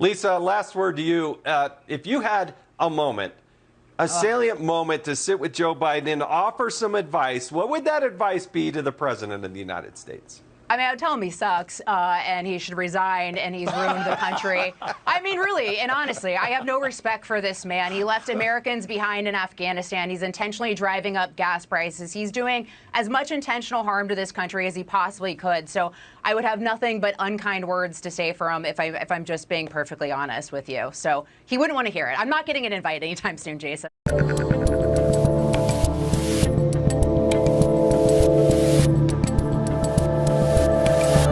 Lisa, last word to you. If you had a moment, a salient moment to sit with Joe Biden and offer some advice, what would that advice be to the president of the United States? I mean, I would tell him he sucks and he should resign and he's ruined the country. I mean, really, and honestly, I have no respect for this man. He left Americans behind in Afghanistan. He's intentionally driving up gas prices. He's doing as much intentional harm to this country as he possibly could. So I would have nothing but unkind words to say for him if I'm just being perfectly honest with you. So he wouldn't want to hear it. I'm not getting an invite anytime soon, Jason.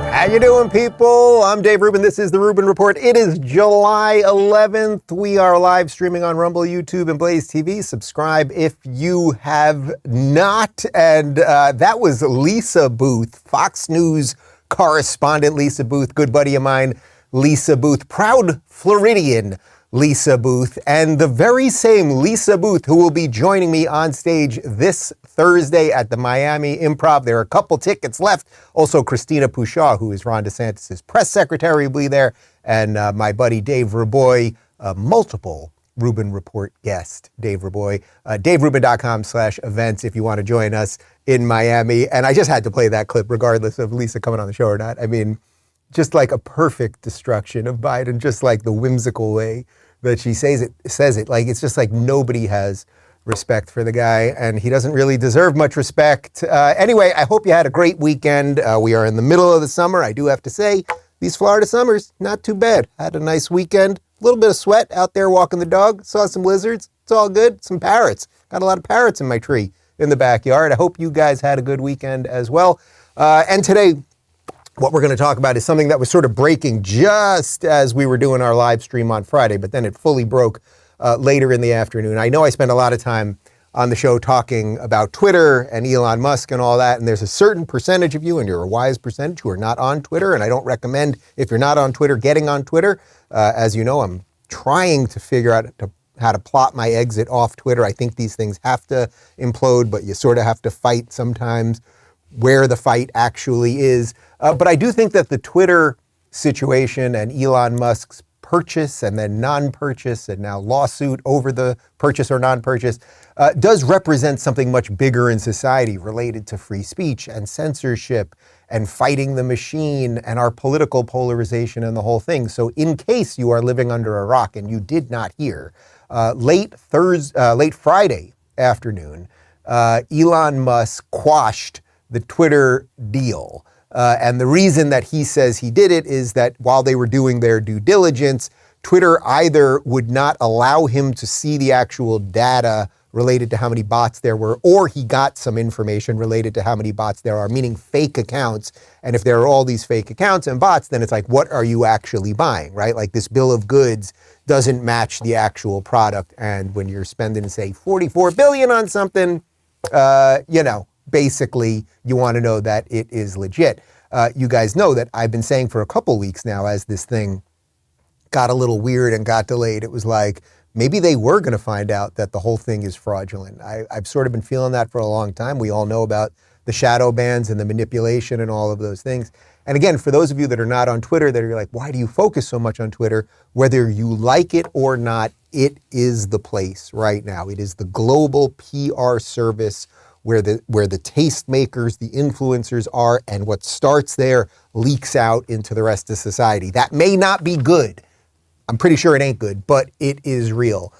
How you doing, people? I'm Dave Rubin. This is the Rubin Report. It is July 11th. We are live streaming on Rumble, YouTube, and BlazeTV. Subscribe if you have not. And that was Lisa Booth, Fox News correspondent Lisa Booth, good buddy of mine, Lisa Booth, proud Floridian Lisa Booth, and the very same Lisa Booth who will be joining me on stage this Thursday at the Miami Improv. There are a couple tickets left. Also, Christina Pushaw, who is Ron DeSantis' press secretary, will be there, and my buddy Dave Rubin, multiple Rubin Report guest, Dave Rubin, DaveRubin.com/events if you want to join us in Miami. And I just had to play that clip regardless of Lisa coming on the show or not. I mean, just like a perfect destruction of Biden, just like the whimsical way that she says it. Like, it's just like nobody has respect for the guy, and he doesn't really deserve much respect. Anyway, I hope you had a great weekend. We are in the middle of the summer. I do have to say, these Florida summers, not too bad. Had a nice weekend. A little bit of sweat out there walking the dog. Saw some lizards. It's all good. Some parrots. Got a lot of parrots in my tree in the backyard. I hope you guys had a good weekend as well. And today, what we're going to talk about is something that was sort of breaking just as we were doing our live stream on Friday, but then it fully broke later in the afternoon. I know I spent a lot of time on the show talking about Twitter and Elon Musk and all that, and there's a certain percentage of you, and you're a wise percentage, who are not on Twitter, and I don't recommend, if you're not on Twitter, getting on Twitter. As you know, I'm trying to figure out how to plot my exit off Twitter. I think these things have to implode, but you sort of have to fight sometimes where the fight actually is. But I do think that the Twitter situation and Elon Musk's purchase and then non-purchase and now lawsuit over the purchase or non-purchase does represent something much bigger in society related to free speech and censorship and fighting the machine and our political polarization and the whole thing. So in case you are living under a rock and you did not hear, late Friday afternoon, Elon Musk quashed the Twitter deal. And the reason that he says he did it is that while they were doing their due diligence, Twitter either would not allow him to see the actual data related to how many bots there were, or he got some information related to how many bots there are, meaning fake accounts. And if there are all these fake accounts and bots, then it's like, what are you actually buying, right? Like, this bill of goods doesn't match the actual product. And when you're spending, say, $44 billion on something, basically, you want to know that it is legit. You guys know that I've been saying for a couple weeks now, as this thing got a little weird and got delayed, it was like, maybe they were going to find out that the whole thing is fraudulent. I've sort of been feeling that for a long time. We all know about the shadow bans and the manipulation and all of those things. And again, for those of you that are not on Twitter, that are like, why do you focus so much on Twitter? Whether you like it or not, it is the place right now. It is the global PR service where the tastemakers, the influencers are, and what starts there leaks out into the rest of society. That may not be good. I'm pretty sure it ain't good, but it is real.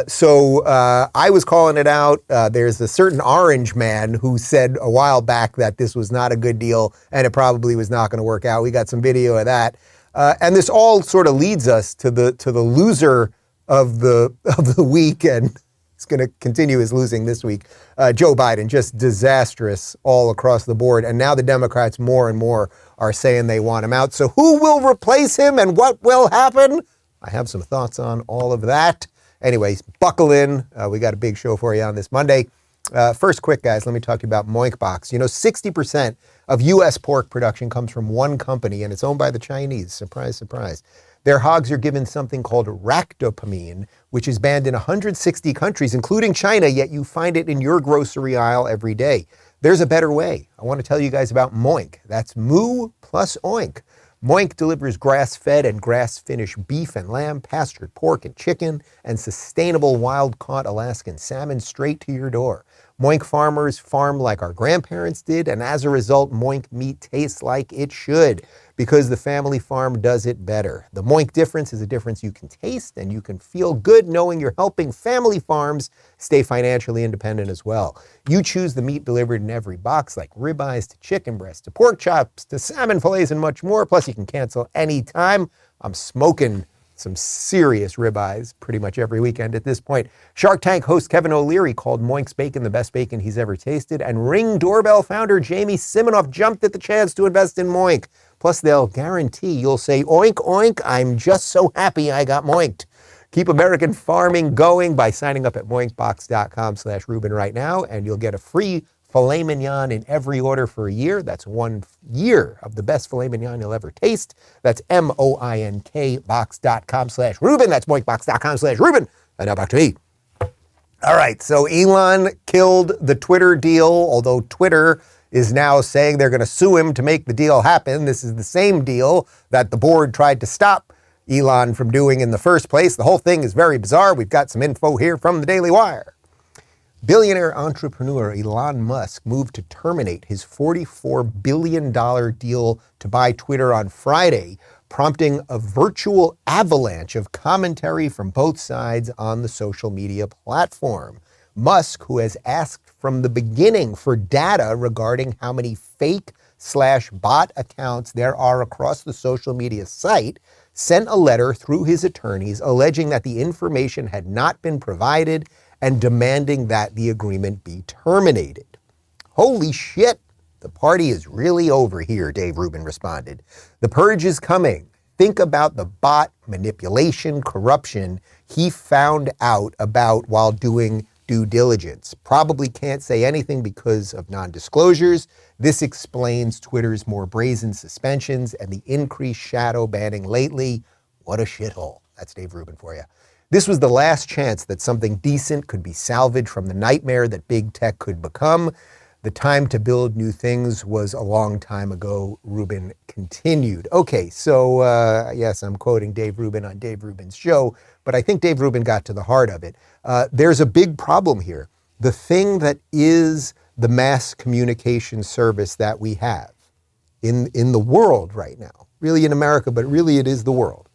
So I was calling it out. There's a certain orange man who said a while back that this was not a good deal and it probably was not going to work out. We got some video of that. And this all sort of leads us to the loser of the week, and it's going to continue his losing this week. Joe Biden, just disastrous all across the board. And now the Democrats more and more are saying they want him out. So who will replace him and what will happen? I have some thoughts on all of that. Anyways, buckle in. We got a big show for you on this Monday. First, quick, guys, let me talk to you about Moink Box. You know, 60% of U.S. pork production comes from one company, and it's owned by the Chinese. Surprise, surprise. Their hogs are given something called ractopamine, which is banned in 160 countries, including China, yet you find it in your grocery aisle every day. There's a better way. I want to tell you guys about Moink. That's moo plus oink. Moink delivers grass-fed and grass-finished beef and lamb, pastured pork and chicken, and sustainable wild-caught Alaskan salmon straight to your door. Moink farmers farm like our grandparents did, and as a result, Moink meat tastes like it should, because the family farm does it better. The Moink difference is a difference you can taste, and you can feel good knowing you're helping family farms stay financially independent as well. You choose the meat delivered in every box, like ribeyes to chicken breasts to pork chops to salmon fillets and much more. Plus, you can cancel anytime. I'm smoking some serious ribeyes pretty much every weekend at this point. Shark Tank host Kevin O'Leary called Moink's bacon the best bacon he's ever tasted, and Ring Doorbell founder Jamie Siminoff jumped at the chance to invest in Moink. Plus, they'll guarantee you'll say, oink, oink, I'm just so happy I got moinked. Keep American farming going by signing up at moinkbox.com/Rubin right now, and you'll get a free filet mignon in every order for a year. That's 1 year of the best filet mignon you'll ever taste. That's MOINK box.com/Rubin. That's moinkbox.com/Rubin. And now back to me. All right, so Elon killed the Twitter deal, although Twitter is now saying they're going to sue him to make the deal happen. This is the same deal that the board tried to stop Elon from doing in the first place. The whole thing is very bizarre. We've got some info here from the Daily Wire. Billionaire entrepreneur Elon Musk moved to terminate his $44 billion deal to buy Twitter on Friday, prompting a virtual avalanche of commentary from both sides on the social media platform. Musk, who has asked from the beginning for data regarding how many fake/bot accounts there are across the social media site, sent a letter through his attorneys alleging that the information had not been provided and demanding that the agreement be terminated. Holy shit, the party is really over here, Dave Rubin responded. The purge is coming. Think about the bot manipulation, corruption he found out about while doing due diligence. Probably can't say anything because of non-disclosures. This explains Twitter's more brazen suspensions and the increased shadow banning lately. What a shithole. That's Dave Rubin for you. This was the last chance that something decent could be salvaged from the nightmare that big tech could become. The time to build new things was a long time ago, Rubin continued. Okay, so yes, I'm quoting Dave Rubin on Dave Rubin's show, but I think Dave Rubin got to the heart of it. There's a big problem here. The thing that is the mass communication service that we have in the world right now, really in America, but really it is the world,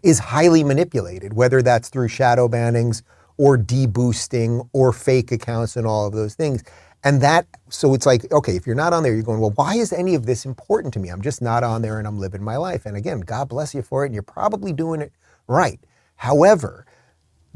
is highly manipulated, whether that's through shadow bannings or deboosting or fake accounts and all of those things. And that, so it's like, okay, if you're not on there, you're going, well, why is any of this important to me? I'm just not on there and I'm living my life. And again, God bless you for it. And you're probably doing it right. However,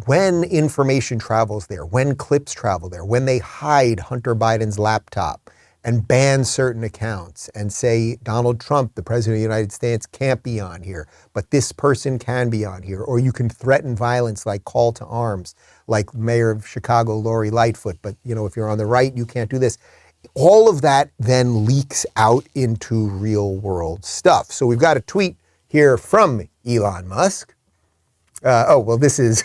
when information travels there, when clips travel there, when they hide Hunter Biden's laptop and ban certain accounts and say Donald Trump, the president of the United States, can't be on here, but this person can be on here, or you can threaten violence like call to arms, like Mayor of Chicago, Lori Lightfoot, but if you're on the right, you can't do this. All of that then leaks out into real world stuff. So we've got a tweet here from Elon Musk. This is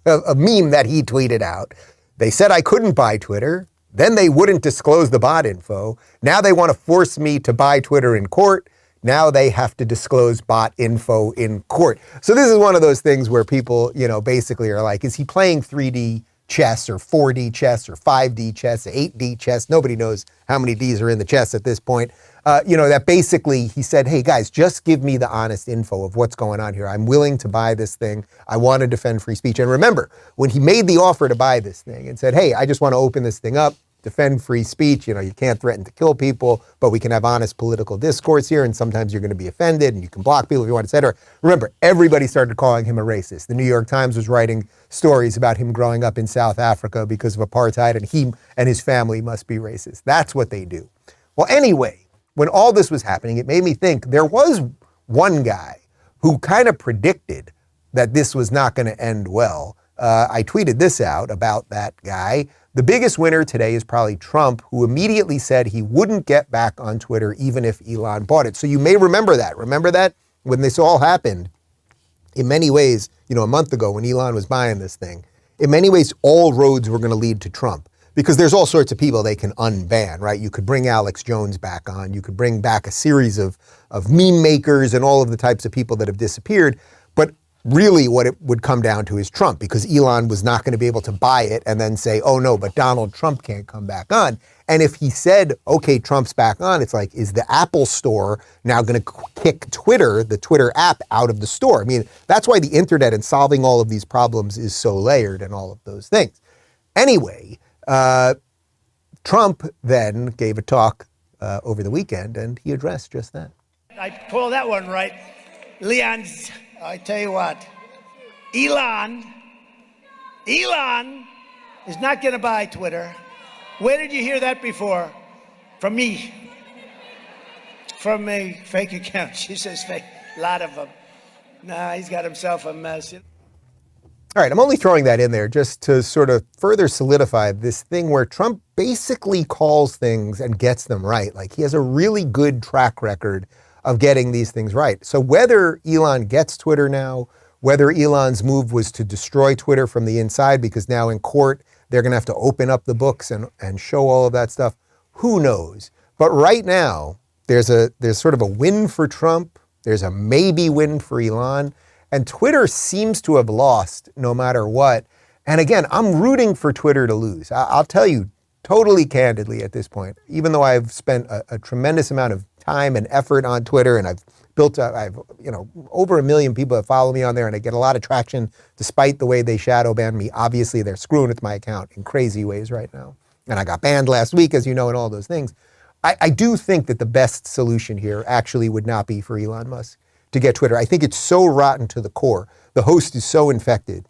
a meme that he tweeted out. They said I couldn't buy Twitter. Then they wouldn't disclose the bot info. Now they want to force me to buy Twitter in court. Now they have to disclose bot info in court. So this is one of those things where people, basically are like, is he playing 3D chess or 4D chess or 5D chess, 8D chess? Nobody knows how many Ds are in the chess at this point. That basically he said, hey guys, just give me the honest info of what's going on here. I'm willing to buy this thing. I want to defend free speech. And remember, when he made the offer to buy this thing and said, hey, I just want to open this thing up, defend free speech, you can't threaten to kill people, but we can have honest political discourse here, and sometimes you're going to be offended and you can block people if you want, et cetera. Remember, everybody started calling him a racist. The New York Times was writing stories about him growing up in South Africa because of apartheid, and he and his family must be racist. That's what they do. Well, anyway, when all this was happening, it made me think there was one guy who kind of predicted that this was not going to end well. I tweeted this out about that guy. The biggest winner today is probably Trump, who immediately said he wouldn't get back on Twitter even if Elon bought it. So you may remember that. Remember that when this all happened, in many ways, a month ago when Elon was buying this thing, in many ways, all roads were going to lead to Trump because there's all sorts of people they can unban, right? You could bring Alex Jones back on. You could bring back a series of meme makers and all of the types of people that have disappeared. But really what it would come down to is Trump, because Elon was not going to be able to buy it and then say, oh no, but Donald Trump can't come back on. And if he said, okay, Trump's back on, it's like, is the Apple store now going to kick Twitter, the Twitter app, out of the store? I mean, that's why the internet and solving all of these problems is so layered and all of those things. Anyway, Trump then gave a talk over the weekend, and he addressed just that. I call that one right. Leon's, I tell you what, Elon is not going to buy Twitter. Where did you hear that before? From me. From a fake account. She says fake. A lot of them. Nah, he's got himself a mess. All right, I'm only throwing that in there just to sort of further solidify this thing where Trump basically calls things and gets them right. Like, he has a really good track record of getting these things right. So whether Elon gets Twitter now, whether Elon's move was to destroy Twitter from the inside, because now in court they're going to have to open up the books and show all of that stuff, who knows? But right now, there's sort of a win for Trump. There's a maybe win for Elon. And Twitter seems to have lost no matter what. And again, I'm rooting for Twitter to lose. I'll tell you totally candidly at this point, even though I've spent a tremendous amount of time and effort on Twitter, and I've over 1 million people that follow me on there, and I get a lot of traction despite the way they shadow ban me. Obviously, they're screwing with my account in crazy ways right now. And I got banned last week, as you know, and all those things. I do think that the best solution here actually would not be for Elon Musk to get Twitter. I think it's so rotten to the core. The host is so infected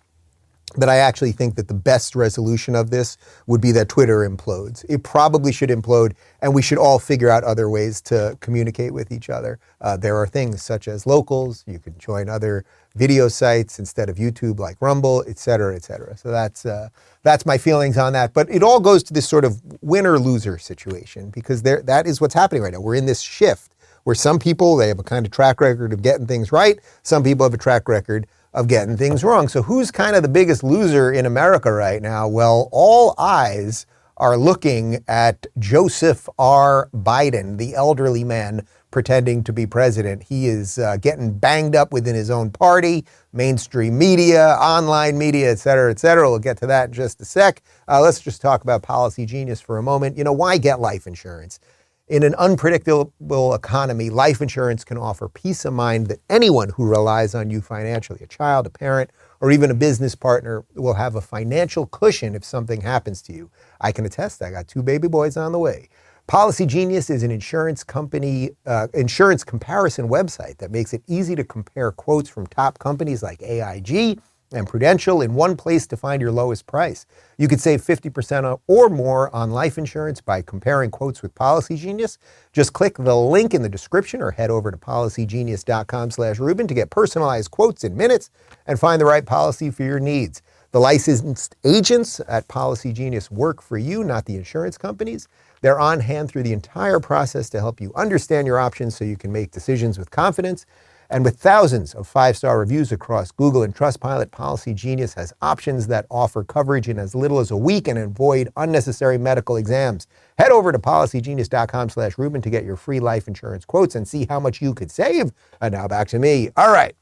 that I actually think that the best resolution of this would be that Twitter implodes. It probably should implode, and we should all figure out other ways to communicate with each other. There are things such as locals. You can join other video sites instead of YouTube, like Rumble, et cetera, et cetera. So that's my feelings on that. But it all goes to this sort of winner-loser situation, because that is what's happening right now. We're in this shift where some people, they have a kind of track record of getting things right. Some people have a track record of getting things wrong. So who's kind of the biggest loser in America right now? Well, all eyes are looking at Joseph R. Biden, the elderly man pretending to be president. He is getting banged up within his own party, mainstream media, online media, et cetera, et cetera. We'll get to that in just a sec. Let's just talk about Policy Genius for a moment. You know, why get life insurance? In an unpredictable economy, life insurance can offer peace of mind that anyone who relies on you financially, a child, a parent, or even a business partner, will have a financial cushion if something happens to you. I can attest, I got 2 baby boys on the way. Policy Genius is an insurance comparison website that makes it easy to compare quotes from top companies like AIG and Prudential in one place to find your lowest price. You could save 50% or more on life insurance by comparing quotes with Policy Genius. Just click the link in the description or head over to policygenius.com/Rubin to get personalized quotes in minutes and find the right policy for your needs. The licensed agents at Policy Genius work for you, not the insurance companies. They're on hand through the entire process to help you understand your options so you can make decisions with confidence. And with thousands of 5-star reviews across Google and Trustpilot, Policy Genius has options that offer coverage in as little as a week and avoid unnecessary medical exams. Head over to policygenius.com/Rubin to get your free life insurance quotes and see how much you could save. And now back to me. All right.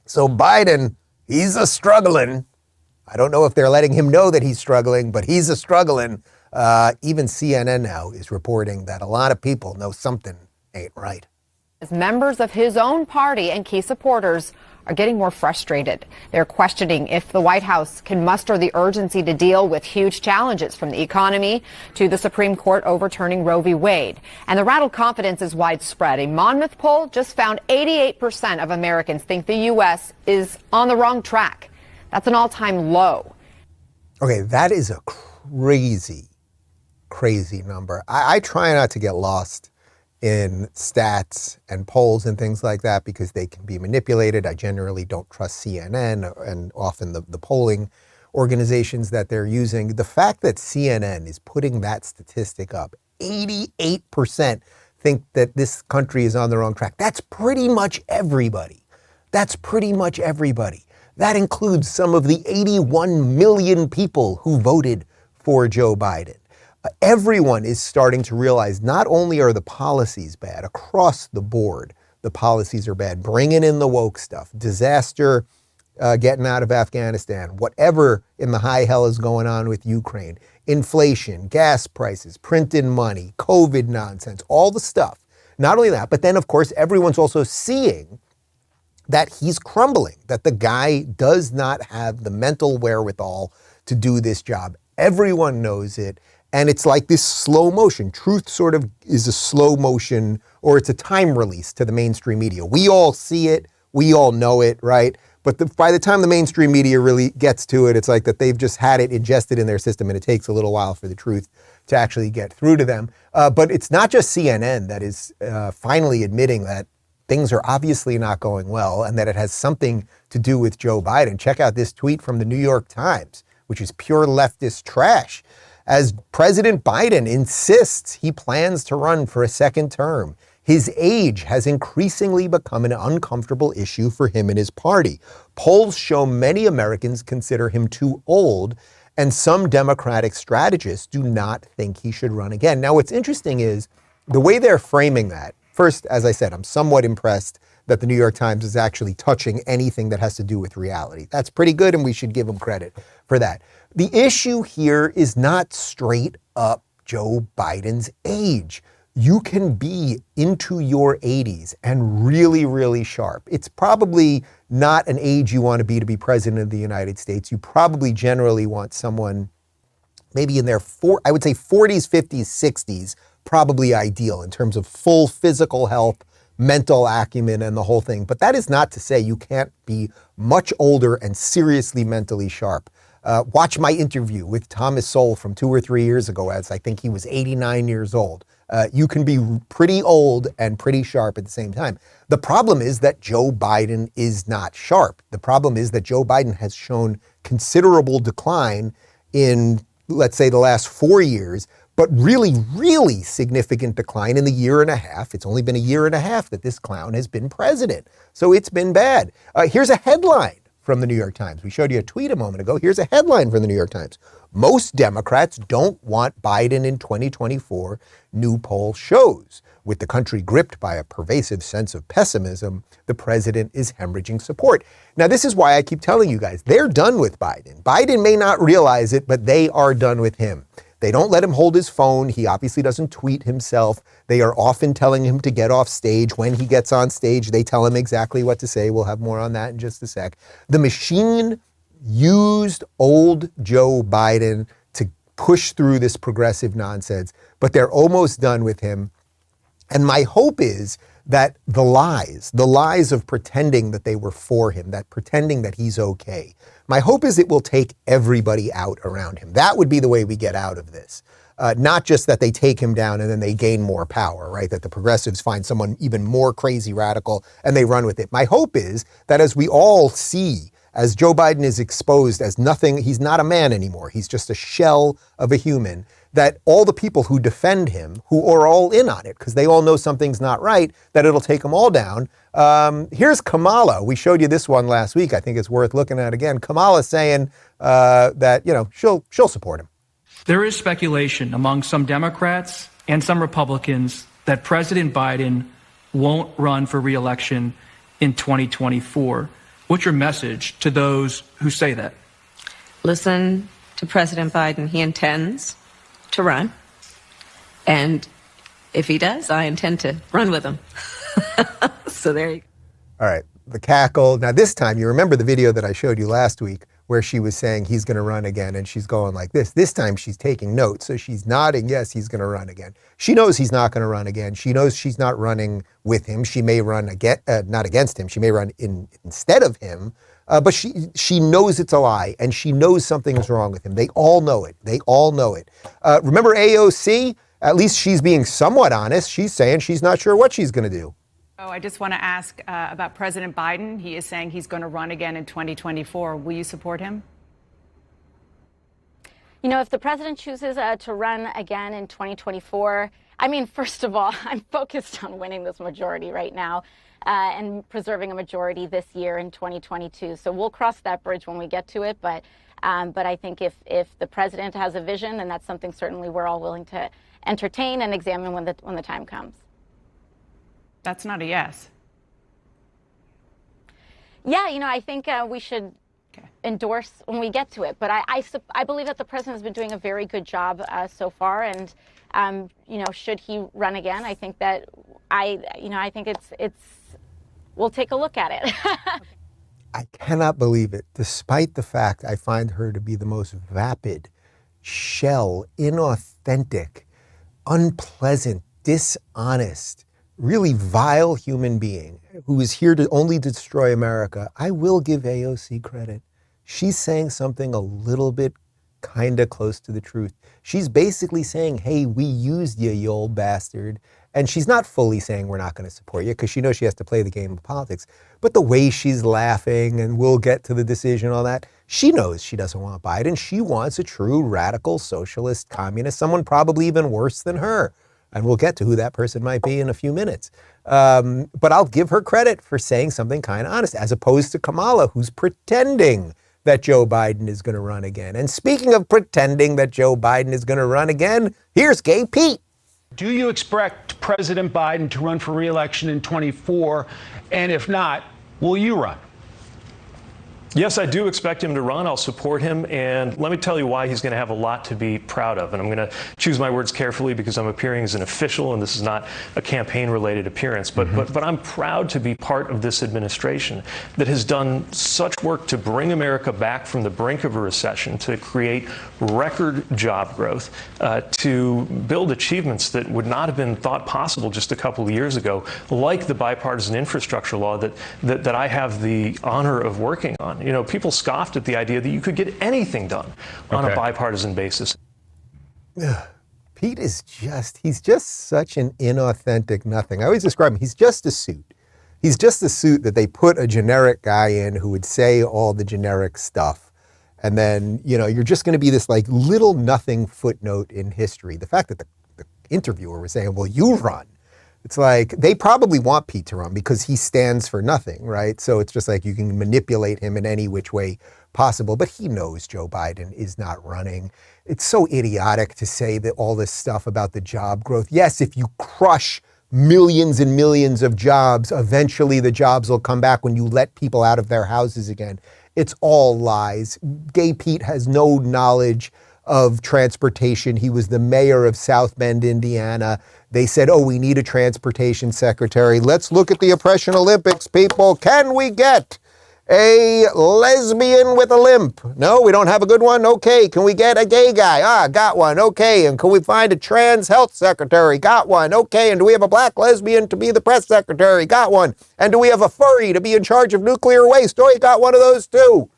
So Biden, he's a struggling. I don't know if they're letting him know that he's struggling, but he's a struggling. Even CNN now is reporting that a lot of people know something ain't right. As members of his own party and key supporters are getting more frustrated. They're questioning if the White House can muster the urgency to deal with huge challenges, from the economy to the Supreme Court overturning Roe v. Wade. And the rattled confidence is widespread. A Monmouth poll just found 88% of Americans think the U.S. is on the wrong track. That's an all-time low. Okay, that is a crazy number. I try not to get lost in stats and polls and things like that because they can be manipulated. I generally don't trust CNN and often the polling organizations that they're using. The fact that CNN is putting that statistic up, 88% think that this country is on the wrong track. That's pretty much everybody. That includes some of the 81 million people who voted for Joe Biden. Everyone is starting to realize not only are the policies bad, across the board, the policies are bad. Bringing in the woke stuff, disaster, getting out of Afghanistan, whatever in the high hell is going on with Ukraine, inflation, gas prices, printed money, COVID nonsense, all the stuff. Not only that, but then of course, everyone's also seeing that he's crumbling, that the guy does not have the mental wherewithal to do this job. Everyone knows it. And it's like this slow motion. Truth sort of is a slow motion, or it's a time release to the mainstream media. We all see it. We all know it, right? But by the time the mainstream media really gets to it, it's like that they've just had it ingested in their system, and it takes a little while for the truth to actually get through to them. But it's not just CNN that is finally admitting that things are obviously not going well and that it has something to do with Joe Biden. Check out this tweet from the New York Times, which is pure leftist trash. As President Biden insists he plans to run for a second term, his age has increasingly become an uncomfortable issue for him and his party. Polls show many Americans consider him too old, and some Democratic strategists do not think he should run again. Now, what's interesting is the way they're framing that. First, as I said, I'm somewhat impressed that the New York Times is actually touching anything that has to do with reality. That's pretty good, and we should give them credit for that. The issue here is not straight up Joe Biden's age. You can be into your 80s and really, really sharp. It's probably not an age you want to be president of the United States. You probably generally want someone maybe in their, I would say 40s, 50s, 60s, probably ideal in terms of full physical health, mental acumen, and the whole thing. But that is not to say you can't be much older and seriously mentally sharp. Watch my interview with Thomas Sowell from 2 or 3 years ago, as I think he was 89 years old. You can be pretty old and pretty sharp at the same time. The problem is that Joe Biden is not sharp. The problem is that Joe Biden has shown considerable decline in, let's say, the last 4 years, but really, really significant decline in the year and a half. It's only been a year and a half that this clown has been president. So it's been bad. Here's a headline from the New York Times. We showed you a tweet a moment ago. Here's a headline from the New York Times. Most Democrats don't want Biden in 2024, new poll shows. With the country gripped by a pervasive sense of pessimism, the president is hemorrhaging support. Now, this is why I keep telling you guys, they're done with Biden. Biden may not realize it, but they are done with him. They don't let him hold his phone. He obviously doesn't tweet himself. They are often telling him to get off stage. When he gets on stage, they tell him exactly what to say. We'll have more on that in just a sec. The machine used old Joe Biden to push through this progressive nonsense, but they're almost done with him. And my hope is that the lies of pretending that they were for him, that pretending that he's okay, my hope is it will take everybody out around him. That would be the way we get out of this. Not just that they take him down and then they gain more power, right? That the progressives find someone even more crazy radical and they run with it. My hope is that as we all see, as Joe Biden is exposed as nothing, he's not a man anymore. He's just a shell of a human, that all the people who defend him, who are all in on it, because they all know something's not right, that it'll take them all down. Here's Kamala. We showed you this one last week. I think it's worth looking at again. Kamala saying that, you know, she'll support him. There is speculation among some Democrats and some Republicans that President Biden won't run for re-election in 2024. What's your message to those who say that? Listen to President Biden. He intends to run. And if he does, I intend to run with him. So there you go. All right, the cackle. Now this time, you remember the video that I showed you last week where she was saying he's going to run again, and she's going like this. This time she's taking notes, so she's nodding, yes, he's going to run again. She knows he's not going to run again. She knows she's not running with him. She may run not against him. She may run instead of him, but she knows it's a lie, and she knows something is wrong with him. They all know it. They all know it. Remember AOC? At least she's being somewhat honest. She's saying she's not sure what she's going to do. Oh, I just want to ask about President Biden. He is saying he's going to run again in 2024. Will you support him? You know, if the president chooses to run again in 2024, I mean, first of all, I'm focused on winning this majority right now and preserving a majority this year in 2022. So we'll cross that bridge when we get to it. But But I think if the president has a vision, then that's something certainly we're all willing to entertain and examine when the time comes. That's not a yes. Yeah, I think we should endorse when we get to it. But I believe that the president has been doing a very good job so far. And, should he run again, I think that I think we'll take a look at it. I cannot believe it, despite the fact I find her to be the most vapid, shell, inauthentic, unpleasant, dishonest, really vile human being who is here to only destroy America. I will give AOC credit. She's saying something a little bit kind of close to the truth. She's basically saying, hey, we used you old bastard. And she's not fully saying we're not going to support you because she knows she has to play the game of politics. But the way she's laughing, and we'll get to the decision, all that, she knows she doesn't want Biden. She wants a true radical socialist communist, someone probably even worse than her. And we'll get to who that person might be in a few minutes. But I'll give her credit for saying something kind of honest, as opposed to Kamala, who's pretending that Joe Biden is going to run again. And speaking of pretending that Joe Biden is going to run again, here's Gay Pete. Do you expect President Biden to run for re-election in 24? And if not, will you run? Yes, I do expect him to run. I'll support him. And let me tell you why he's going to have a lot to be proud of. And I'm going to choose my words carefully because I'm appearing as an official and this is not a campaign-related appearance. But I'm proud to be part of this administration that has done such work to bring America back from the brink of a recession, to create record job growth, to build achievements that would not have been thought possible just a couple of years ago, like the bipartisan infrastructure law that I have the honor of working on. People scoffed at the idea that you could get anything done on a bipartisan basis. Pete he's just such an inauthentic nothing. I always describe him, he's just a suit. He's just a suit that they put a generic guy in who would say all the generic stuff. And then, you're just going to be this like little nothing footnote in history. The fact that the interviewer was saying, well, you run. It's like they probably want Pete to run because he stands for nothing, right? So it's just like you can manipulate him in any which way possible. But he knows Joe Biden is not running. It's so idiotic to say that all this stuff about the job growth. Yes, if you crush millions and millions of jobs, eventually the jobs will come back when you let people out of their houses again. It's all lies. Gay Pete has no knowledge of transportation. He was the mayor of South Bend, Indiana. They said, oh, we need a transportation secretary. Let's look at the Oppression Olympics, people. Can we get a lesbian with a limp? No, we don't have a good one? Okay. Can we get a gay guy? Got one. Okay. And can we find a trans health secretary? Got one. Okay. And do we have a black lesbian to be the press secretary? Got one. And do we have a furry to be in charge of nuclear waste? Oh, he got one of those too.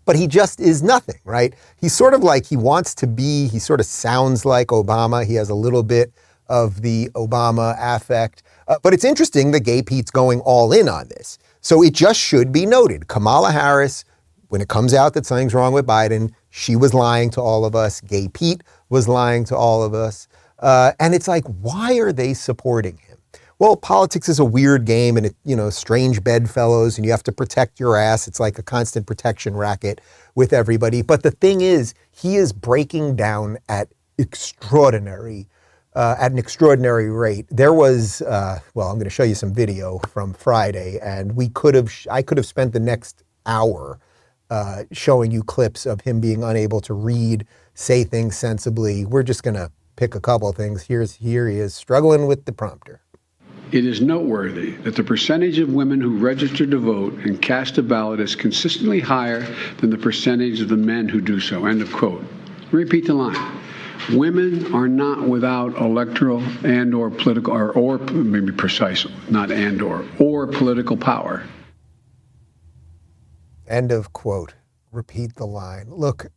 But he just is nothing, right? He's sort of like he sort of sounds like Obama. He has a little bit of the Obama affect. But it's interesting that Gay Pete's going all in on this. So it just should be noted. Kamala Harris, when it comes out that something's wrong with Biden, she was lying to all of us. Gay Pete was lying to all of us. And it's like, why are they supporting him? Well, politics is a weird game and strange bedfellows and you have to protect your ass. It's like a constant protection racket with everybody. But the thing is, he is breaking down at an extraordinary rate. There was, I'm going to show you some video from Friday and I could have spent the next hour showing you clips of him being unable to read, say things sensibly. We're just going to pick a couple of things. Here he is struggling with the prompter. It is noteworthy that the percentage of women who register to vote and cast a ballot is consistently higher than the percentage of the men who do so. End of quote. Repeat the line. Women are not without electoral and or political, or maybe precise, not and or political power. End of quote. Repeat the line. Look,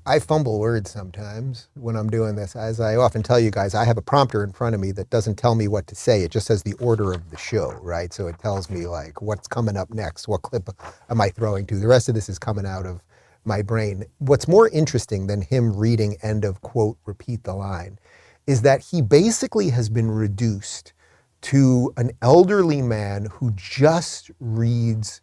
I fumble words sometimes when I'm doing this. As I often tell you guys, I have a prompter in front of me that doesn't tell me what to say. It just says the order of the show, right? So it tells me like what's coming up next, what clip am I throwing to. The rest of this is coming out of my brain. What's more interesting than him reading end of quote, repeat the line, is that he basically has been reduced to an elderly man who just reads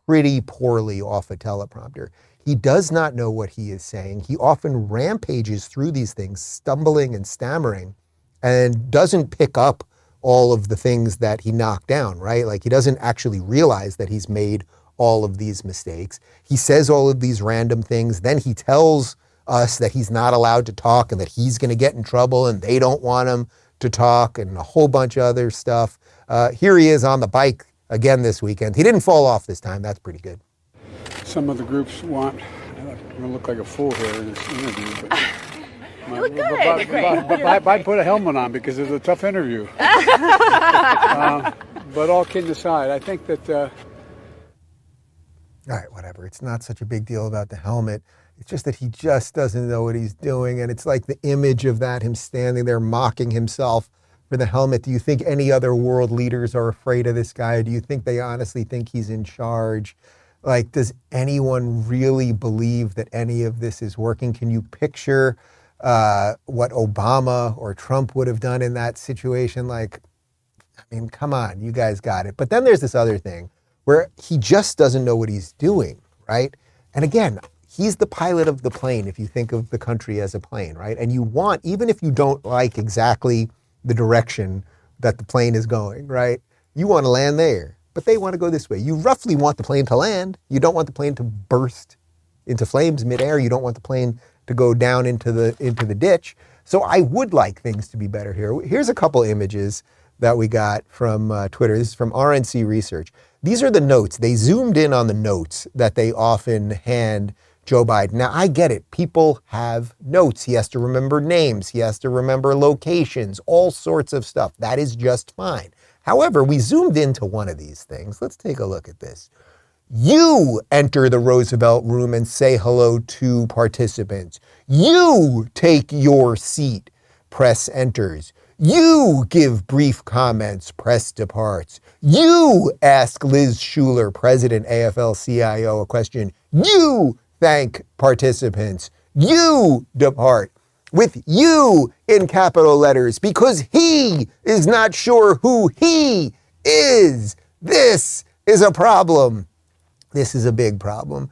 pretty poorly off a teleprompter. He does not know what he is saying. He often rampages through these things, stumbling and stammering, and doesn't pick up all of the things that he knocked down, right? Like, he doesn't actually realize that he's made all of these mistakes. He says all of these random things. Then he tells us that he's not allowed to talk and that he's going to get in trouble and they don't want him to talk, and a whole bunch of other stuff. Here he is on the bike again this weekend. He didn't fall off this time. That's pretty good. Some of the groups want, I'm going to look like a fool here in this interview, but You look good. But I put a helmet on because it's a tough interview. But all kidding aside, I think that... All right, whatever. It's not such a big deal about the helmet. It's just that he just doesn't know what he's doing. And it's like the image of that, him standing there mocking himself for the helmet. Do you think any other world leaders are afraid of this guy? Do you think they honestly think he's in charge? Like, does anyone really believe that any of this is working? Can you picture what Obama or Trump would have done in that situation? Like, I mean, come on, you guys got it. But then there's this other thing where he just doesn't know what he's doing, right? And again, he's the pilot of the plane if you think of the country as a plane, right? And you want, even if you don't like exactly the direction that the plane is going, right? You want to land there, but they want to go this way. You roughly want the plane to land. You don't want the plane to burst into flames midair. You don't want the plane to go down into the ditch. So I would like things to be better here. Here's a couple images that we got from Twitter. This is from RNC Research. These are the notes. They zoomed in on the notes that they often hand Joe Biden. Now, I get it. People have notes. He has to remember names. He has to remember locations, all sorts of stuff. That is just fine. However, we zoomed into one of these things. Let's take a look at this. You enter the Roosevelt room and say hello to participants. You take your seat. Press enters. You give brief comments. Press departs. You ask Liz Shuler, President AFL-CIO, a question. You thank participants. You depart with you in capital letters because he is not sure who he is. This is a problem. This is a big problem.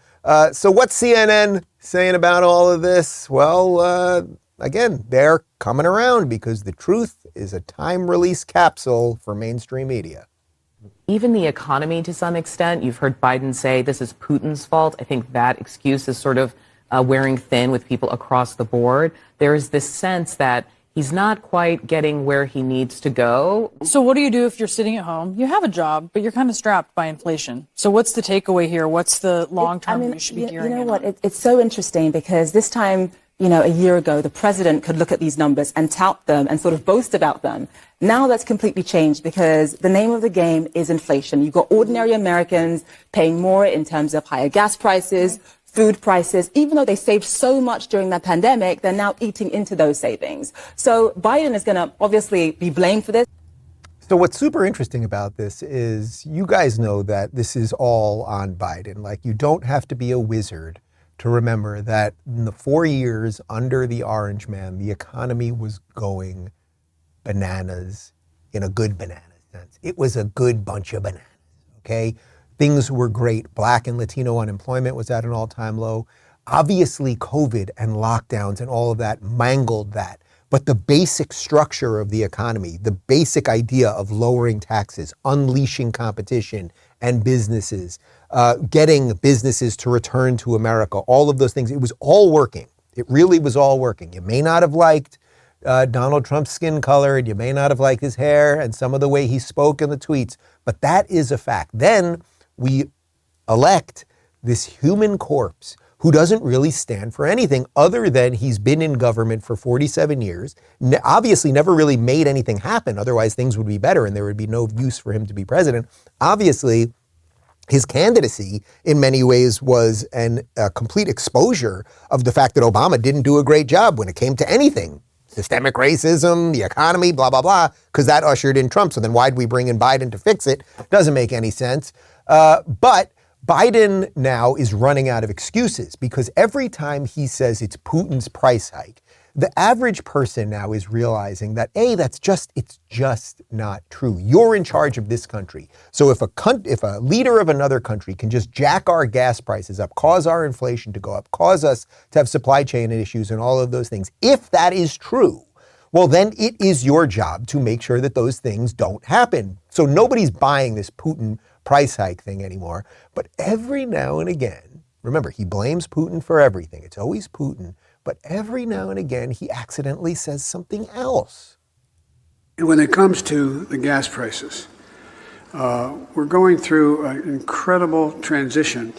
So what's CNN saying about all of this? Well, again, they're coming around because the truth is a time-release capsule for mainstream media. Even the economy, to some extent, you've heard Biden say this is Putin's fault. I think that excuse is sort of wearing thin with people across the board. There is this sense that he's not quite getting where he needs to go. So what do you do if you're sitting at home? You have a job, but you're kind of strapped by inflation. So what's the takeaway here? What's the long-term you should be gearing in? You know what? It's so interesting because this time, a year ago, the president could look at these numbers and tout them and sort of boast about them. Now that's completely changed because the name of the game is inflation. You've got ordinary Americans paying more in terms of higher gas prices, food prices. Even though they saved so much during the pandemic, they're now eating into those savings. So Biden is going to obviously be blamed for this. So what's super interesting about this is you guys know that this is all on Biden. Like, you don't have to be a wizard to remember that in the 4 years under the Orange Man, the economy was going bananas in a good banana sense. It was a good bunch of bananas, okay? Things were great. Black and Latino unemployment was at an all-time low. Obviously, COVID and lockdowns and all of that mangled that. But the basic structure of the economy, the basic idea of lowering taxes, unleashing competition and businesses, getting businesses to return to America, all of those things, it was all working. It really was all working. You may not have liked Donald Trump's skin color, and you may not have liked his hair and some of the way he spoke in the tweets, but that is a fact. Then we elect this human corpse who doesn't really stand for anything other than he's been in government for 47 years, obviously never really made anything happen, otherwise things would be better and there would be no use for him to be president. Obviously, his candidacy in many ways was a complete exposure of the fact that Obama didn't do a great job when it came to anything. Systemic racism, the economy, blah, blah, blah, because that ushered in Trump. So then why'd we bring in Biden to fix it? Doesn't make any sense. But Biden now is running out of excuses because every time he says it's Putin's price hike, The average person now is realizing that, it's just not true. You're in charge of this country. So if a leader of another country can just jack our gas prices up, cause our inflation to go up, cause us to have supply chain issues and all of those things, if that is true, well, then it is your job to make sure that those things don't happen. So nobody's buying this Putin price hike thing anymore. But every now and again, remember, he blames Putin for everything. It's always Putin. But every now and again, he accidentally says something else. When it comes to the gas prices, we're going through an incredible transition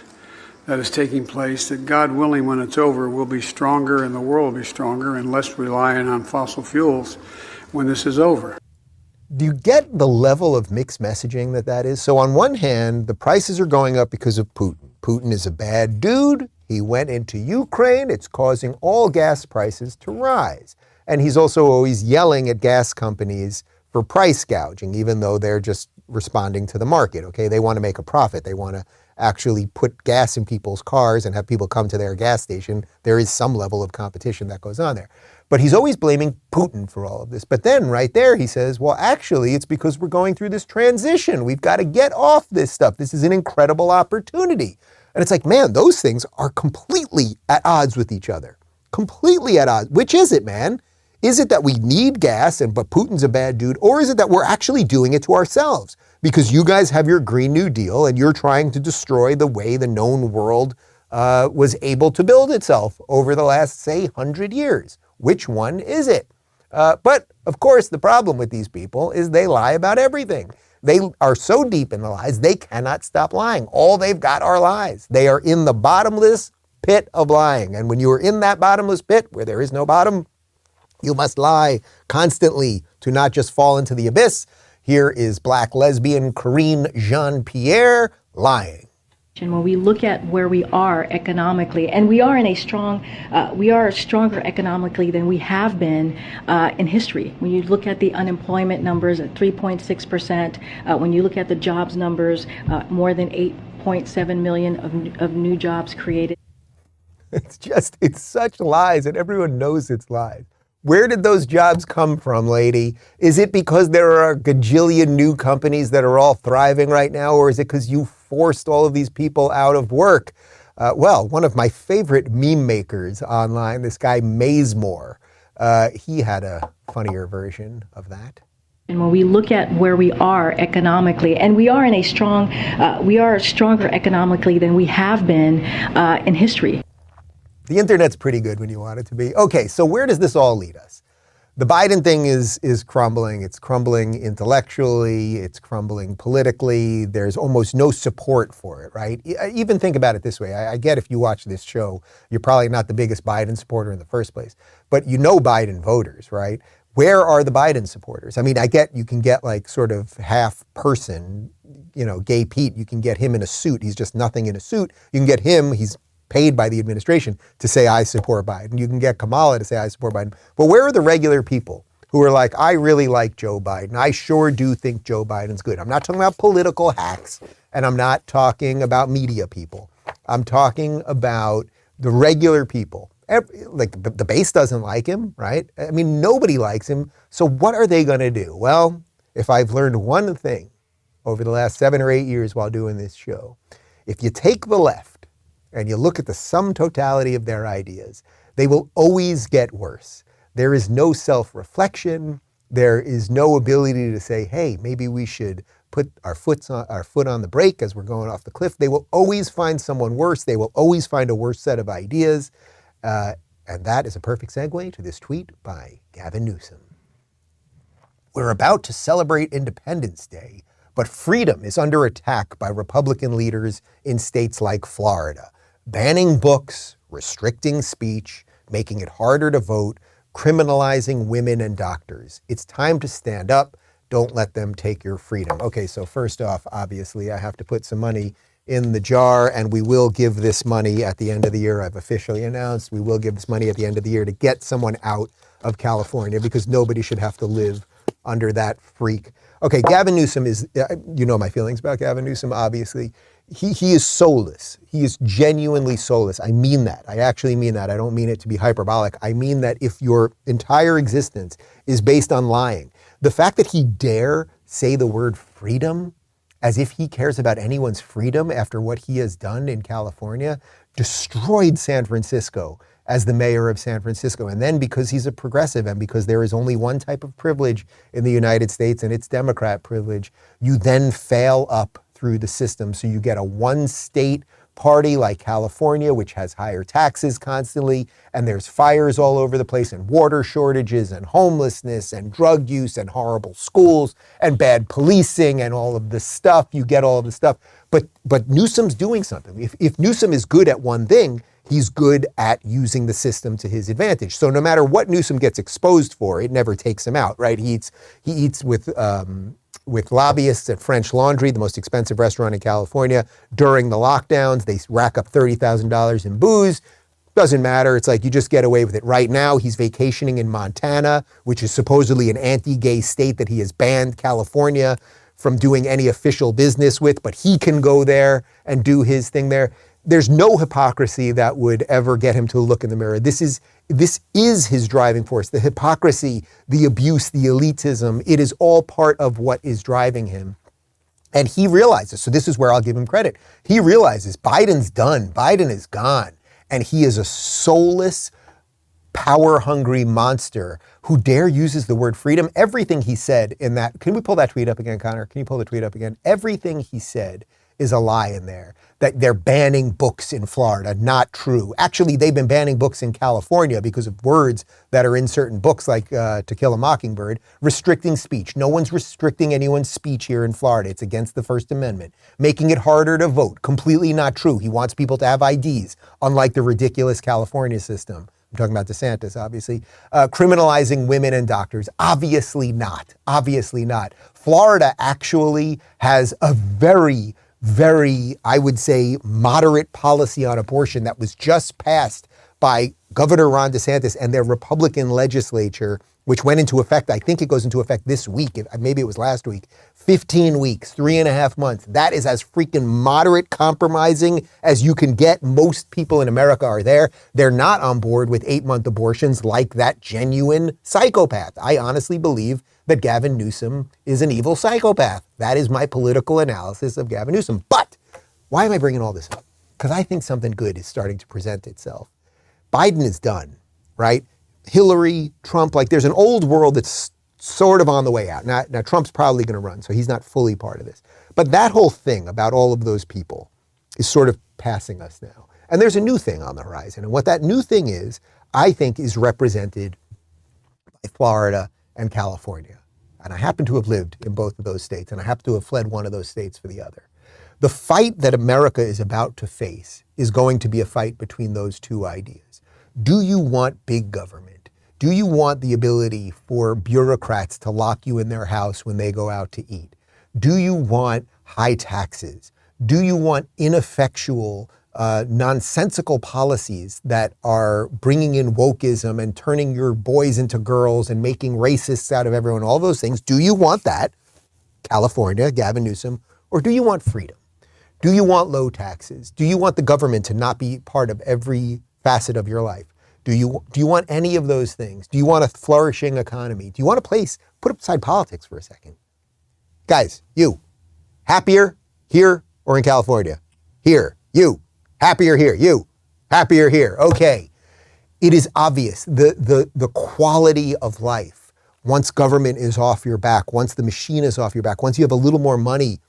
that is taking place that, God willing, when it's over, will be stronger and the world will be stronger and less reliant on fossil fuels when this is over. Do you get the level of mixed messaging that is? So on one hand, the prices are going up because of Putin. Putin is a bad dude. He went into Ukraine. It's causing all gas prices to rise. And he's also always yelling at gas companies for price gouging, even though they're just responding to the market, okay? They want to make a profit. They want to actually put gas in people's cars and have people come to their gas station. There is some level of competition that goes on there. But he's always blaming Putin for all of this. But then right there he says, well, actually, it's because we're going through this transition. We've got to get off this stuff. This is an incredible opportunity. And it's like, man, those things are completely at odds with each other. Completely at odds. Which is it, man? Is it that we need gas but Putin's a bad dude? Or is it that we're actually doing it to ourselves? Because you guys have your Green New Deal and you're trying to destroy the way the known world was able to build itself over the last, say, 100 years. Which one is it? But, of course, the problem with these people is they lie about everything. They are so deep in the lies, they cannot stop lying. All they've got are lies. They are in the bottomless pit of lying. And when you are in that bottomless pit where there is no bottom, you must lie constantly to not just fall into the abyss. Here is black lesbian Corinne Jean-Pierre lying. When we look at where we are economically, and we are stronger economically than we have been in history. When you look at the unemployment numbers at 3.6%, when you look at the jobs numbers, more than 8.7 million of new jobs created. It's such lies, and everyone knows it's lies. Where did those jobs come from, lady? Is it because there are a gajillion new companies that are all thriving right now, or is it because you forced all of these people out of work? Well, one of my favorite meme makers online, this guy Mazemore, he had a funnier version of that. And when we look at where we are economically, and we are stronger economically than we have been in history. The internet's pretty good when you want it to be. Okay, so where does this all lead us? The Biden thing is crumbling. It's crumbling intellectually. It's crumbling politically. There's almost no support for it, right? Even think about it this way. I get if you watch this show, you're probably not the biggest Biden supporter in the first place, but you know Biden voters, right? Where are the Biden supporters? I mean, I get you can get like sort of half person, Gay Pete. You can get him in a suit. He's just nothing in a suit. You can get him. He's paid by the administration to say, I support Biden. You can get Kamala to say, I support Biden. But where are the regular people who are like, I really like Joe Biden. I sure do think Joe Biden's good. I'm not talking about political hacks, and I'm not talking about media people. I'm talking about the regular people. The base doesn't like him, right? I mean, nobody likes him. So what are they going to do? Well, if I've learned one thing over the last 7 or 8 years while doing this show, if you take the left, and you look at the sum totality of their ideas, they will always get worse. There is no self-reflection. There is no ability to say, hey, maybe we should put our foot on the brake as we're going off the cliff. They will always find someone worse. They will always find a worse set of ideas. And that is a perfect segue to this tweet by Gavin Newsom. We're about to celebrate Independence Day, but freedom is under attack by Republican leaders in states like Florida. Banning books, restricting speech, making it harder to vote, criminalizing women and doctors. It's time to stand up. Don't let them take your freedom. Okay, so first off, obviously, I have to put some money in the jar, and we will give this money at the end of the year. I've officially announced we will give this money at the end of the year to get someone out of California, because nobody should have to live under that freak. Okay, Gavin Newsom is, you know my feelings about Gavin Newsom, obviously. He is soulless. He is genuinely soulless. I mean that. I actually mean that. I don't mean it to be hyperbolic. I mean that if your entire existence is based on lying, the fact that he dare say the word freedom as if he cares about anyone's freedom after what he has done in California, destroyed San Francisco as the mayor of San Francisco. And then because he's a progressive and because there is only one type of privilege in the United States and it's Democrat privilege, you then fail up through the system. So you get a one state party like California, which has higher taxes constantly, and there's fires all over the place and water shortages and homelessness and drug use and horrible schools and bad policing and all of this stuff. You get all of this stuff. But Newsom's doing something. If Newsom is good at one thing, he's good at using the system to his advantage. So no matter what Newsom gets exposed for, it never takes him out, right? He eats with lobbyists at French Laundry, the most expensive restaurant in California. During the lockdowns, they rack up $30,000 in booze. Doesn't matter. It's like you just get away with it. Right now, he's vacationing in Montana, which is supposedly an anti-gay state that he has banned California from doing any official business with, but he can go there and do his thing there. There's no hypocrisy that would ever get him to look in the mirror. This is his driving force. The hypocrisy, the abuse, the elitism, it is all part of what is driving him. And he realizes, so this is where I'll give him credit. He realizes Biden's done. Biden is gone. And he is a soulless, power-hungry monster who dare uses the word freedom. Everything he said in that, can we pull that tweet up again, Connor? Can you pull the tweet up again? Everything he said is a lie in there. That they're banning books in Florida, not true. Actually, they've been banning books in California because of words that are in certain books like To Kill a Mockingbird, restricting speech. No one's restricting anyone's speech here in Florida. It's against the First Amendment. Making it harder to vote, completely not true. He wants people to have IDs, unlike the ridiculous California system. I'm talking about DeSantis, obviously. Criminalizing women and doctors, obviously not. Obviously not. Florida actually has a very, I would say, moderate policy on abortion that was just passed by Governor Ron DeSantis and their Republican legislature, which went into effect, I think it goes into effect this week, maybe it was last week, 15 weeks, 3.5 months. That is as freaking moderate compromising as you can get. Most people in America are there. They're not on board with 8-month abortions like that genuine psychopath. I honestly believe that Gavin Newsom is an evil psychopath. That is my political analysis of Gavin Newsom. But why am I bringing all this up? Because I think something good is starting to present itself. Biden is done, right? Hillary, Trump, like there's an old world that's sort of on the way out. Now Trump's probably going to run, so he's not fully part of this. But that whole thing about all of those people is sort of passing us now. And there's a new thing on the horizon. And what that new thing is, I think, is represented by Florida and California. And I happen to have lived in both of those states, and I happen to have fled one of those states for the other. The fight that America is about to face is going to be a fight between those two ideas. Do you want big government? Do you want the ability for bureaucrats to lock you in their house when they go out to eat? Do you want high taxes? Do you want ineffectual, nonsensical policies that are bringing in wokeism and turning your boys into girls and making racists out of everyone, all those things? Do you want that, California, Gavin Newsom, or do you want freedom? Do you want low taxes? Do you want the government to not be part of every facet of your life? Do you want any of those things? Do you want a flourishing economy? Do you want a place, put aside politics for a second. Guys, you, happier here or in California? Here, you. Happier here, you. Happier here, okay. It is obvious, the quality of life, once government is off your back, once the machine is off your back, once you have a little more money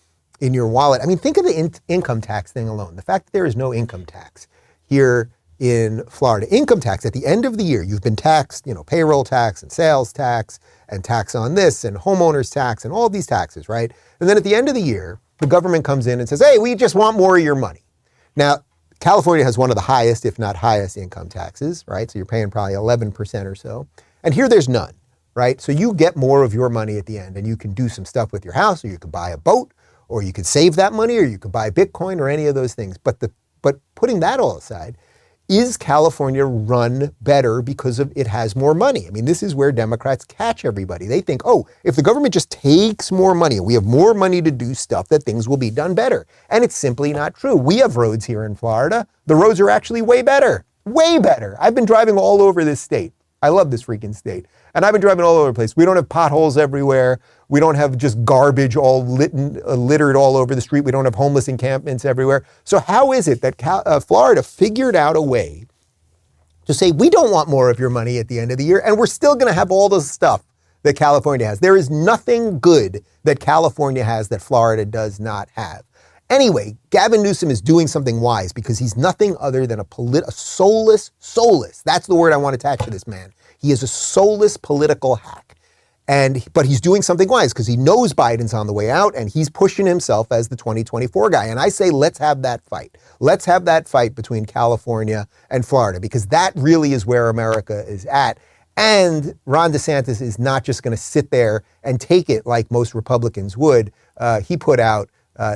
in your wallet. I mean, think of the income tax thing alone. The fact that there is no income tax here in Florida. Income tax, at the end of the year, you've been taxed, payroll tax and sales tax and tax on this and homeowners tax and all these taxes, right? And then at the end of the year, the government comes in and says, hey, we just want more of your money. Now, California has one of the highest, if not highest, income taxes, right? So you're paying probably 11% or so. And here there's none, right? So you get more of your money at the end and you can do some stuff with your house, or you could buy a boat, or you could save that money, or you could buy Bitcoin or any of those things. But putting that all aside, is California run better because of it has more money? I mean, this is where Democrats catch everybody. They think, oh, if the government just takes more money, we have more money to do stuff, that things will be done better. And it's simply not true. We have roads here in Florida. The roads are actually way better. Way better. I've been driving all over this state. I love this freaking state. And I've been driving all over the place. We don't have potholes everywhere. We don't have just garbage all littered all over the street. We don't have homeless encampments everywhere. So how is it that Florida figured out a way to say, we don't want more of your money at the end of the year, and we're still going to have all the stuff that California has? There is nothing good that California has that Florida does not have. Anyway, Gavin Newsom is doing something wise because he's nothing other than a soulless, that's the word I want to attach to this man. He is a soulless political hack. But he's doing something wise because he knows Biden's on the way out and he's pushing himself as the 2024 guy. And I say, let's have that fight. Let's have that fight between California and Florida, because that really is where America is at. And Ron DeSantis is not just going to sit there and take it like most Republicans would. He put out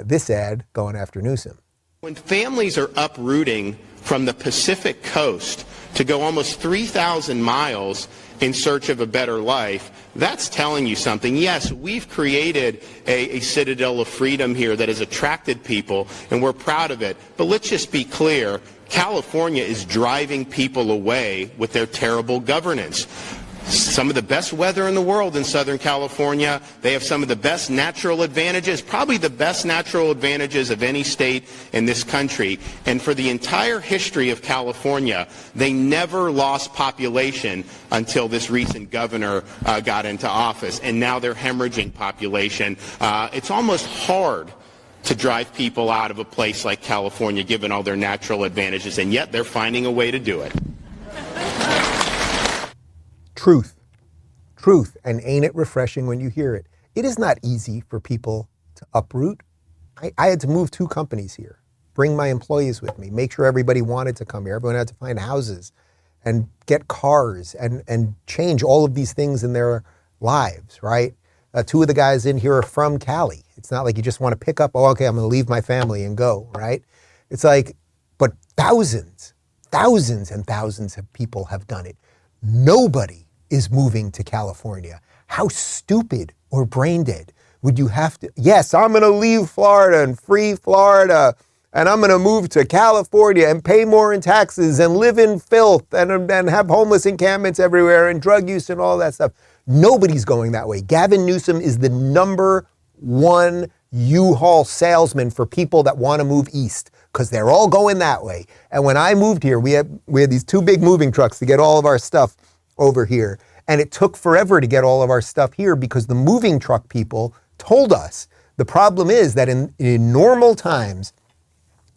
this ad going after Newsom. When families are uprooting from the Pacific coast to go almost 3,000 miles in search of a better life, that's telling you something. Yes, we've created a citadel of freedom here that has attracted people, and we're proud of it. But let's just be clear, California is driving people away with their terrible governance. Some of the best weather in the world in Southern California. They have some of the best natural advantages, probably the best natural advantages of any state in this country. And for the entire history of California, they never lost population until this recent governor got into office. And now they're hemorrhaging population. It's almost hard to drive people out of a place like California, given all their natural advantages, and yet they're finding a way to do it. Truth, and ain't it refreshing when you hear it? It is not easy for people to uproot. I had to move 2 companies here, bring my employees with me, make sure everybody wanted to come here. Everyone had to find houses and get cars and change all of these things in their lives, right? 2 of the guys in here are from Cali. It's not like you just want to pick up, oh, okay, I'm going to leave my family and go, right? It's like, but thousands and thousands of people have done it. Nobody is moving to California. How stupid or brain dead would you have to? Yes, I'm going to leave Florida and free Florida, and I'm going to move to California and pay more in taxes and live in filth and have homeless encampments everywhere and drug use and all that stuff. Nobody's going that way. Gavin Newsom is the #1 U-Haul salesman for people that want to move east, because they're all going that way. And when I moved here, we had these 2 big moving trucks to get all of our stuff over here. And it took forever to get all of our stuff here because the moving truck people told us the problem is that in normal times,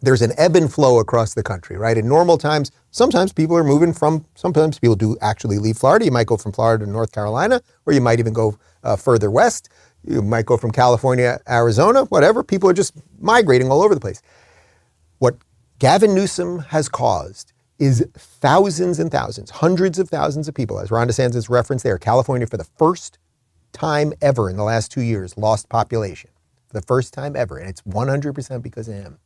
there's an ebb and flow across the country, right? In normal times, sometimes people are moving sometimes people do actually leave Florida. You might go from Florida to North Carolina, or you might even go further west. You might go from California, Arizona, whatever. People are just migrating all over the place. What Gavin Newsom has caused is thousands and thousands, hundreds of thousands of people, as Ron DeSantis referenced there. California, for the first time ever in the last 2 years, lost population. For the first time ever, and it's 100% because of him.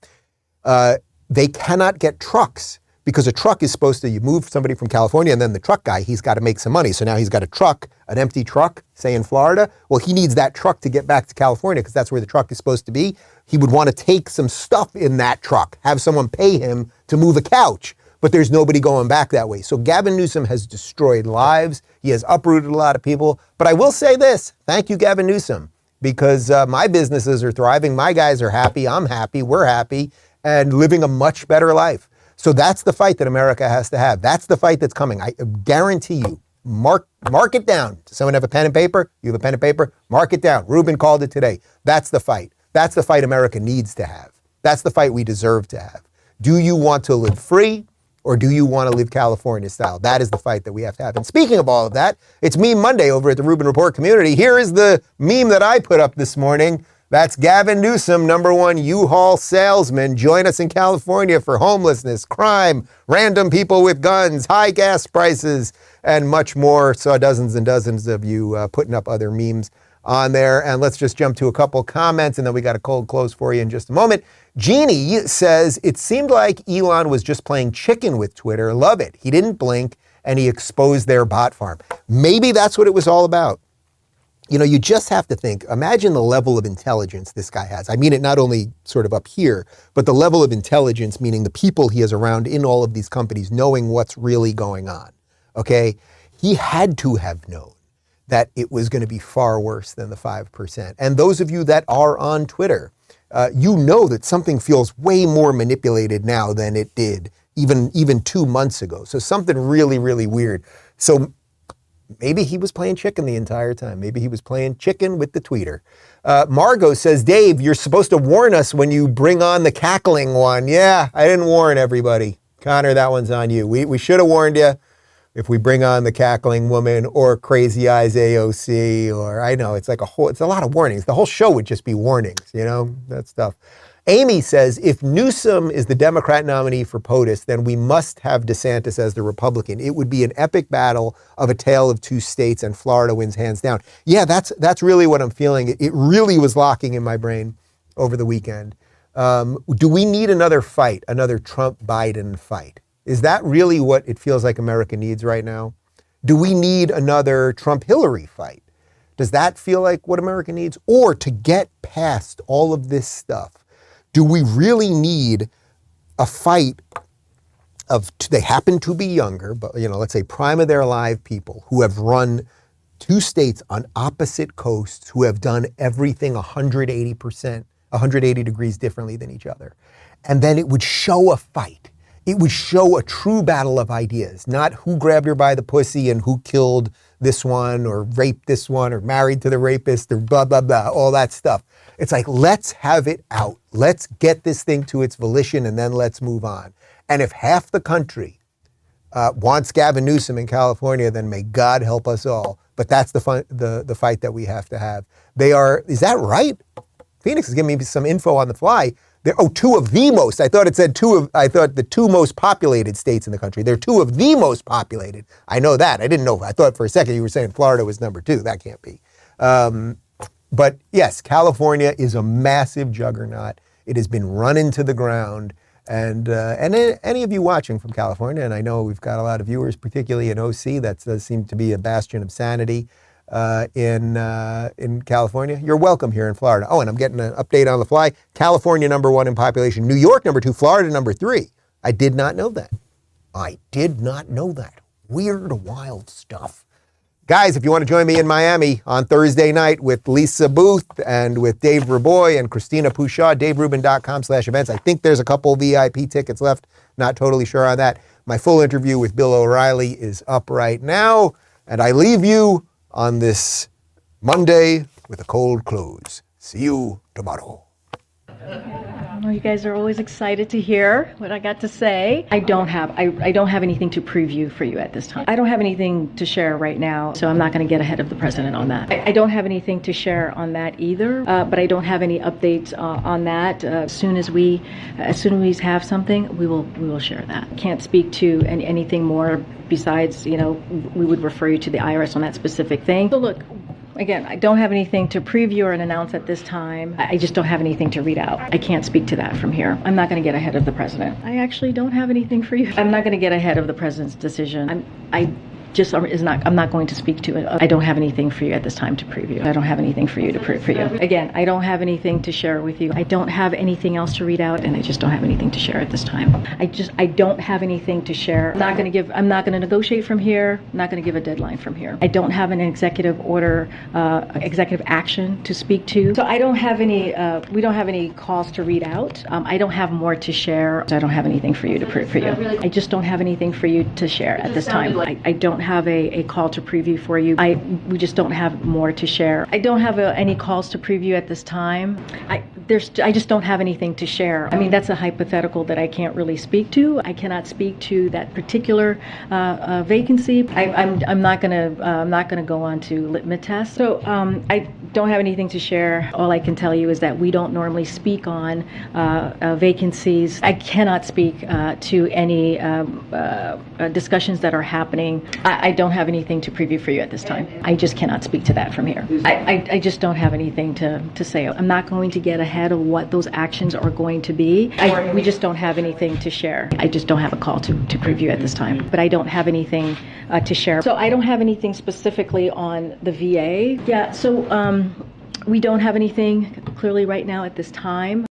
They cannot get trucks because a truck is supposed to, you move somebody from California and then the truck guy, he's got to make some money. So now he's got a truck, an empty truck, say in Florida. Well, he needs that truck to get back to California because that's where the truck is supposed to be. He would want to take some stuff in that truck, have someone pay him to move a couch, but there's nobody going back that way. So Gavin Newsom has destroyed lives. He has uprooted a lot of people. But I will say this, thank you, Gavin Newsom, because my businesses are thriving. My guys are happy. I'm happy. We're happy and living a much better life. So that's the fight that America has to have. That's the fight that's coming. I guarantee you. Mark it down. Does someone have a pen and paper? You have a pen and paper? Mark it down. Rubin called it today. That's the fight. That's the fight America needs to have. That's the fight we deserve to have. Do you want to live free, or do you want to live California style? That is the fight that we have to have. And speaking of all of that, it's Meme Monday over at the Rubin Report community. Here is the meme that I put up this morning. That's Gavin Newsom, #1 U-Haul salesman. Join us in California for homelessness, crime, random people with guns, high gas prices, and much more. Saw dozens and dozens of you putting up other memes on there. And let's just jump to a couple comments, and then we got a cold close for you in just a moment. Jeannie says, it seemed like Elon was just playing chicken with Twitter. Love it. He didn't blink, and he exposed their bot farm. Maybe that's what it was all about. You know, you just have to think, imagine the level of intelligence this guy has. I mean it not only sort of up here, but the level of intelligence, meaning the people he is around in all of these companies, knowing what's really going on, okay? He had to have known that it was going to be far worse than the 5%. And those of you that are on Twitter, you know that something feels way more manipulated now than it did even 2 months ago. So something really, really weird. So maybe he was playing chicken the entire time. Maybe he was playing chicken with the tweeter. Margot says, Dave, you're supposed to warn us when you bring on the cackling one. Yeah, I didn't warn everybody. Connor, that one's on you. We should have warned you if we bring on the cackling woman or Crazy Eyes AOC, or I know it's a lot of warnings. The whole show would just be warnings, you know, that stuff. Amy says, if Newsom is the Democrat nominee for POTUS, then we must have DeSantis as the Republican. It would be an epic battle of a tale of two states, and Florida wins hands down. Yeah, that's really what I'm feeling. It really was locking in my brain over the weekend. Do we need another fight, another Trump-Biden fight? Is that really what it feels like America needs right now? Do we need another Trump-Hillary fight? Does that feel like what America needs? Or to get past all of this stuff, do we really need a fight of, they happen to be younger, but let's say prime of their life people who have run two states on opposite coasts, who have done everything 180 degrees differently than each other. And then it would show a fight. It would show a true battle of ideas, not who grabbed her by the pussy and who killed this one or raped this one or married to the rapist or blah, blah, blah, all that stuff. It's like, let's have it out. Let's get this thing to its volition and then let's move on. And if half the country wants Gavin Newsom in California, then may God help us all. But that's the fight that we have to have. Is that right? Phoenix is giving me some info on the fly. Two of the most. I thought the two most populated states in the country. They're two of the most populated. I know that. I didn't know. I thought for a second you were saying Florida was number 2. That can't be. But yes, California is a massive juggernaut. It has been run into the ground. And any of you watching from California, and I know we've got a lot of viewers, particularly in OC, that does seem to be a bastion of sanity in California. You're welcome here in Florida. Oh, and I'm getting an update on the fly. California number 1 in population. New York number 2. Florida number 3. I did not know that. Weird, wild stuff. Guys, if you want to join me in Miami on Thursday night with Lisa Booth and with Dave Raboy and Christina Pushaw, daverubin.com/events. I think there's a couple VIP tickets left. Not totally sure on that. My full interview with Bill O'Reilly is up right now. And I leave you on this Monday with a cold close. See you tomorrow. I know you guys are always excited to hear what I got to say. I don't have anything to preview for you at this time. I don't have anything to share right now, so I'm not going to get ahead of the president on that. I don't have anything to share on that either, but I don't have any updates on that. As soon as we have something, we will share that. Can't speak to anything more besides, we would refer you to the IRS on that specific thing. So look, again, I don't have anything to preview or announce at this time. I just don't have anything to read out. I can't speak to that from here. I'm not going to get ahead of the president. I actually don't have anything for you. I'm not going to get ahead of the president's decision. I'm not going to speak to it. I don't have anything for you at this time to preview. I don't have anything for you to for you. Again, I don't have anything to share with you. I don't have anything else to read out, and I just don't have anything to share at this time. I don't have anything to share. I'm not going to negotiate from here. I'm not going to give a deadline from here. I don't have an executive order, executive action to speak to. So I don't have any, we don't have any calls to read out. I don't have more to share. I don't have anything for you to for you. I just don't have anything for you to share at this time. I don't have a call to preview for you. We just don't have more to share. I don't have any calls to preview at this time. I just don't have anything to share. I mean, that's a hypothetical that I can't really speak to. I cannot speak to that particular vacancy. I'm not gonna go on to litmus test. So I don't have anything to share. All I can tell you is that we don't normally speak on vacancies. I cannot speak to any discussions that are happening. I don't have anything to preview for you at this time. I just cannot speak to that from here. I just don't have anything to say. I'm not going to get ahead of what those actions are going to be. We just don't have anything to share. I just don't have a call to preview at this time. But I don't have anything to share. So I don't have anything specifically on the VA. Yeah, so we don't have anything clearly right now at this time.